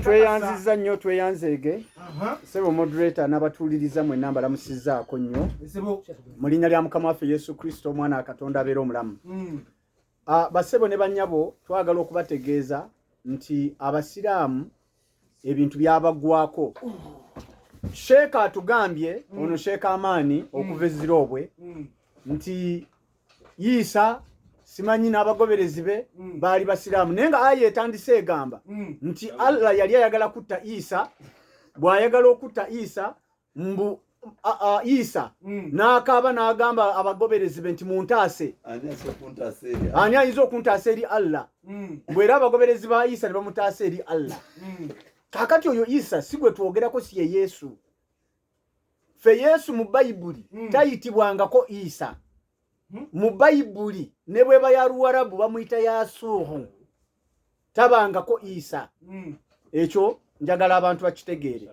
Tweyanziza nnyo tweyanzeege. Sebo moderator n'abatuuliriza mwe namba lamusizaako nnyo. Mu linnya lya Mukama waffe Yesu Kristo omwana wa Katonda abeera omulamu. Basebo ne bannyabo twagala okubategeeza nti abasiraamu ebintu byabagwako. Sheeka atugambye ono Sheeka Amaani okuva ezirobwe nti Isa simanyi n'abagoberezi be baali basiraamu naye nga aya etandise egamba nti Allah yali ayagala kutta Isa, bw'ayagala okutta Isa mbu Isa n'akaaba n'agamba abagoberezi be nti muntaase. Ani ayinza okuntaasa eri Allah? Bw'era abagoberezi ba Isa ne bamutaasa eri Allah. Kakati oyo Isa si gwe twogerako, si ye Yesu. Fe Yesu mu Bayibuli tayitibwangako Isa. Mu Bayibuli ne bwe bayaluwarabu bamuyita Yasuhu, tabangako Isa. Ekyo njagala abantu bakitegeere.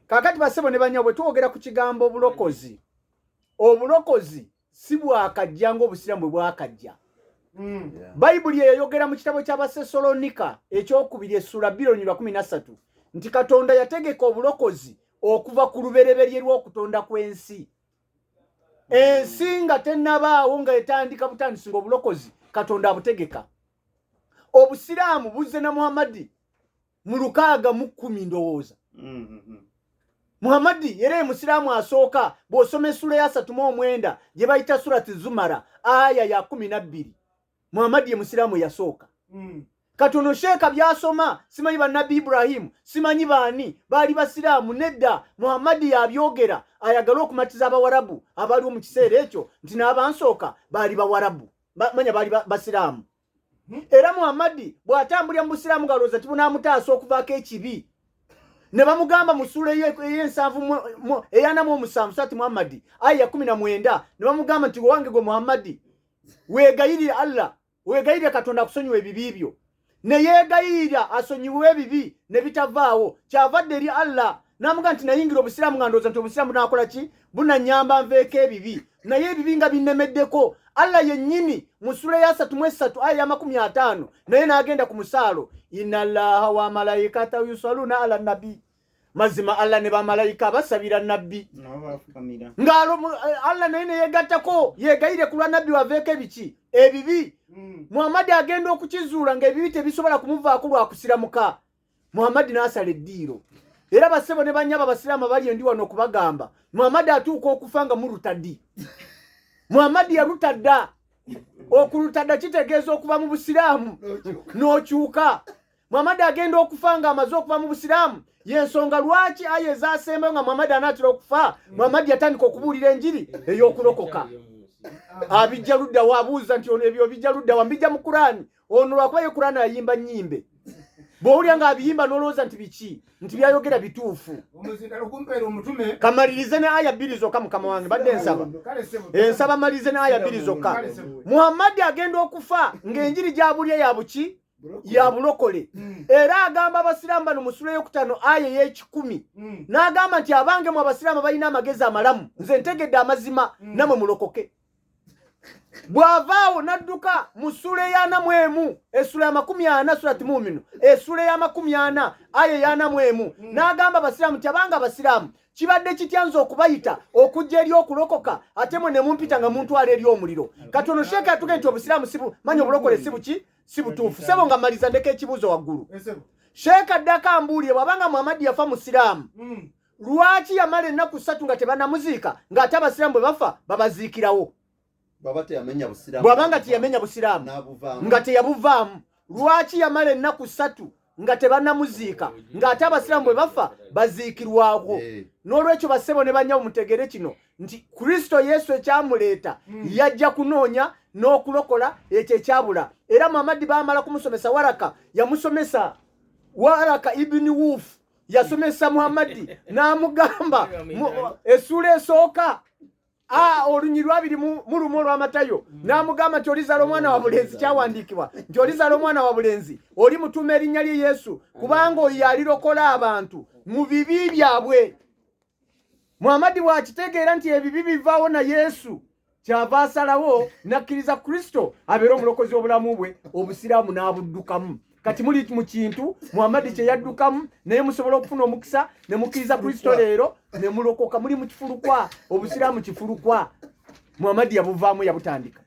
Kakati basebo ne banyabwe twogera ku kigambo obulokozi. Obulokozi si bwakajja ng'obusiramu bwakajja. Bayibuli eyogera mu kitabo ky'Abasesalonika ekyokubiri essula 2:13 nti Katonda yategeka obulokozi okuva ku lubereberye lw'okutonda kw'ensi. Ensi nga tennabaawo nga etandika butandisi ng'obulokozi Katonda abutegeka. Obusiraamu buzze na Muhammadi mu 610 ndowooza. Muhammadi yere musiraamu asooka bw'osoma essula ya 39 gye bayita surati Zumara aya ya 12. Muhammadi ye musiraamu yasooka. Katono Sheeka byasoma simanyi ba Nabbi Ibrahim, simanyi baani baali basiraamu nedda. Muhammadi yabyogera ayagala okumatiza abawarabu abaaliwo mu kiseera ekyo nti n'abansooka baali bawarabu, manya baali basiraamu. Era Muhammadi bw'atambulira mu busiraamu galooza tibunamutaasa okuvaako ekibi. Ne bamugamba mu ssula ey'ensavu sati Muhammadi aya 19 ne bamugamba nti wange gwe Muhammadi weegayirire Allah, weegayirire Katonda akusonyiwa ebibi byo. Ne yeegayirira asonyiwe ebibi ne bitavaawo, kyavadde eri Allah n'amugamba nti nayingira obusiraamu nga ndowooza nti obusiraamu nakola ki? Bunanyamba nveeko ebibi, naye ebibi nga binnemeddeko. Allah yennyini mu ssula ya 33 aya ya 50 naye n'agenda ku musaalo, inna Allaha wa malaikatahu yusalluna ala nabbi. Mazima Allah ne bamalayika basabira nabbi. Ngalo Allah naye ne yegattako yegayire ku lwa nabbi waveeko ebiki ebibi. Muhammadi agenda okukizuula ng'ebibi tebisobola kumuvaako lwa kusiramuka. Muhammadi n'asala eddiiro. Era basebo ne banyaba basiraamu bali endi wano okubagamba Muhammadi atuuka okufa nga murutaddi. Muhammadi yarutadda. Okulutadda kitegeeza okuva mu busiraamu n'okyuka. Muhammadi agenda okufa nga amaze okuva mu busiraamu. Yensonga lwaki aya ezaasembayo nga Muhammadi anaatera okufa, Muhammadi yatandika okubuulira enjiri ey'okulokoka. Abijja ludda waabuuza nti ono ebyo bijja ludda wa? Mbijja mu Kurani. Ono lwakuba ye Kurani ayimba nnyimbe. Bw'owulira nga abiyimba n'olowooza nti biki? Nti byayogera bituufu. Kamalirize ne aya 2 zokka Mukama wange badde ensaba. Ensaba malirize ne aya 2 zokka. Muhammadi agenda okufa ng'enjiri gy'abulya ya buki? Ya bulokole. Era agamba abasiraamu bano mu ssula ey'okutaano aya y'ekikumi n'agamba nti abange mu abasiraamu balina amagezi amalamu, nze ntegedde amazima namwe mulokoke. Bw'avaawo n'adduka mu ssula eya 41 essula ya 40 surati Mu'minu essula ya 40 aya ya 41 n'agamba abasiraamu nti abange abasiraamu kibadde kityanza okubayita okujja eri okulokoka ate mwe ne mumpita nga muntwala eri omuliro. Katono Sheeka yatugambye nti obusiraamu manyi obulokole si buki? Si butuufu. Sebo nga maliza ndeka ekibuuzo waggulu. Sheeka addako ambuulire bw'abanga Muhammadi yafa musiraamu lwaki yamala ennaku 3 nga tebanamuziika ng'ate abasiraamu bwe bafa babaziikirawo? Bw'abanga teyamenya busiraamu nga teyabuvaamu lwaki yamala ennaku 3 nga tebanamuziika ng'ate abasiraamu bwe bafa baziikirwako? N'olwekyo basebo ne banyabo mutegere kino nti Kristo Yesu ekyamuleeta yajja kunoonya n'okulokola ekyo ekyabula. Era Muhammadi baamala kumusomesa Waraka, yamusomesa Waraka ibn Wuf yasomesa Muhammadi n'amugamba essula esooka olunyi lwabiri mu lumu olw'Amatayo n'amugamba nti olizaala omwana wa bulenzi, kyawandiikibwa nti olizaala omwana wa bulenzi oli mutuuma erinnya lye Yesu kubanga oyo yalirokola abantu mu bibi byabwe. Muhammadi bw'akitegeera nti ebibi bivaawo na Yesu kyava asalawo n'akkiriza Kristo abeera omulokozi w'obulamu bwe, obusiraamu n'abuddukamu. kati muli mu kintu Muhammad kye yaddukamu naye musobola okufuna omukisa ne mukkiriza Kristo leero ne mulokoka muli mu kifulukwa obusiraamu kifulukwa Muhammad yabuvaamu yabutandika